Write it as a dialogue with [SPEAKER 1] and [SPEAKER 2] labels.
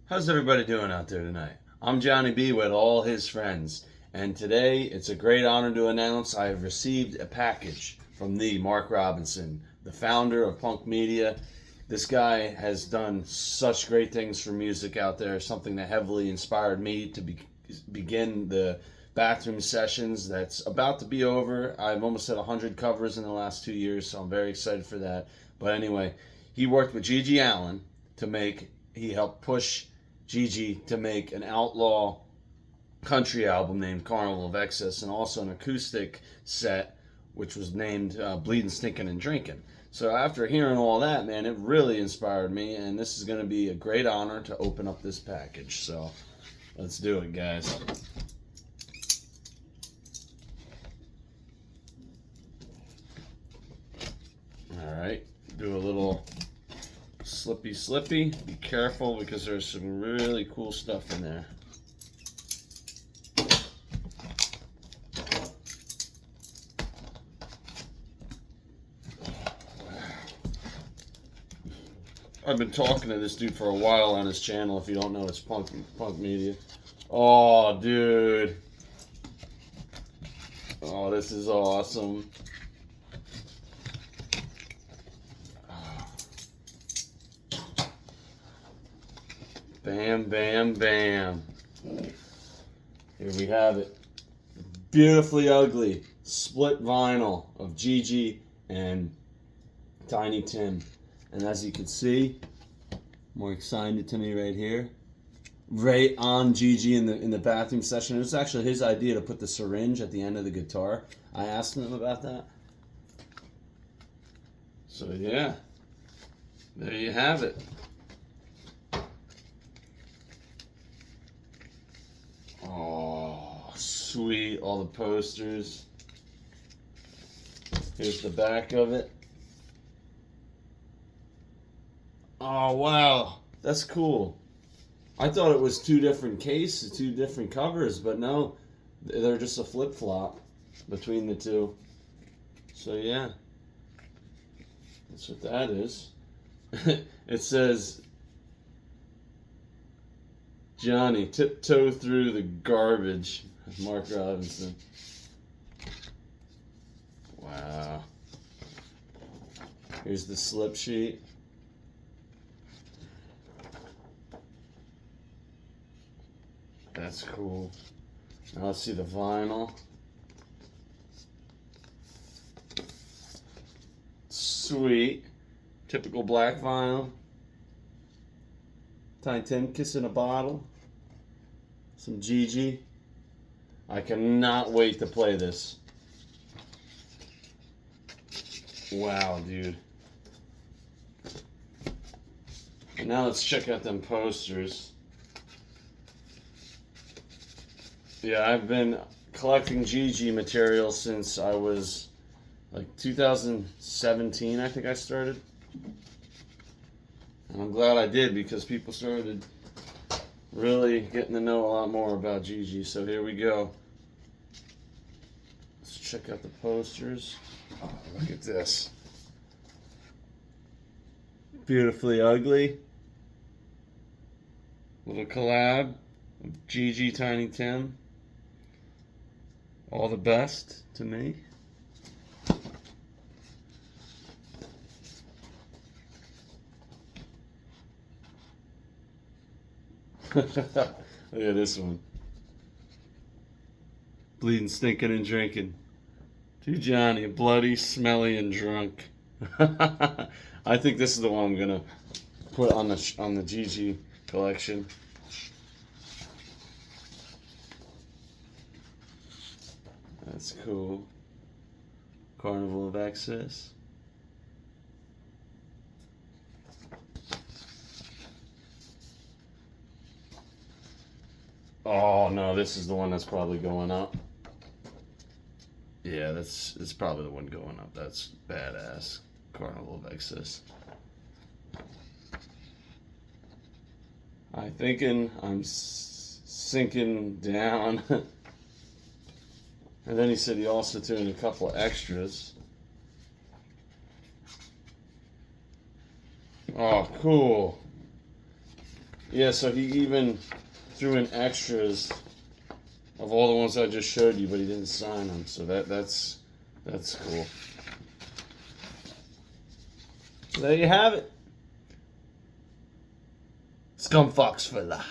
[SPEAKER 1] How's everybody doing out there tonight? I'm Johnny B with all his friends, and today it's a great honor to announce I have received a package from the Mark Robinson, the founder of Punk Media. This guy has done such great things for music out there, something that heavily inspired me to begin the bathroom sessions that's about to be over. I've almost had 100 covers in the last 2 years, so I'm very excited for that. But anyway, he worked with ALLiN he helped push Gigi to make an outlaw country album named Carnival of Excess, and also an acoustic set which was named Bleeding, Stinking, and Drinking. So after hearing all that, man, it really inspired me, and this is going to be a great honor to open up this package. So let's do it, guys. All right, do a little slippy. Be careful because there's some really cool stuff in there. I've been talking to this dude for a while on his channel. If you don't know, it's Punk Media. Oh, dude. Oh, this is awesome. Bam, bam, bam. Here we have it. Beautifully UgLy split vinyl of Gigi and Tiny Tim. And as you can see, Mark signed it to me right here. Right on Gigi in the bathroom session. It was actually his idea to put the syringe at the end of the guitar. I asked him about that. So yeah, there you have it. Oh, sweet. All the posters. Here's the back of it. Oh, wow. That's cool. I thought it was two different cases, two different covers, but no, they're just a flip-flop between the two. So, yeah. That's what that is. It says, Johnny, tiptoe through the garbage. Mark Robinson. Wow. Here's the slip sheet. That's cool. Now let's see the vinyl. Sweet. Typical black vinyl. Tiny Tim kissing a bottle. Some Gigi. I cannot wait to play this. Wow, dude. And now let's check out them posters. Yeah, I've been collecting Gigi material since I was like 2017, I think I started. And I'm glad I did because people started really getting to know a lot more about Gigi. So here we go. Let's check out the posters. Oh, look at this. Beautifully UgLy. Little collab of Gigi, Tiny Tim. All the best to me. Look at this one. Bleeding, stinking, and drinking. To Johnny, bloody, smelly, and drunk. I think this is the one I'm gonna put on the Gigi collection. That's cool. Carnival of Excess. Oh no, this is the one that's probably going up. Yeah, it's probably the one going up. That's badass. Carnival of Excess. I'm thinking I'm sinking down. And then he said he also threw in a couple of extras. Oh, cool. Yeah, so he even threw in extras of all the ones I just showed you, but he didn't sign them. So that's cool. So there you have it. Scum Fox for life.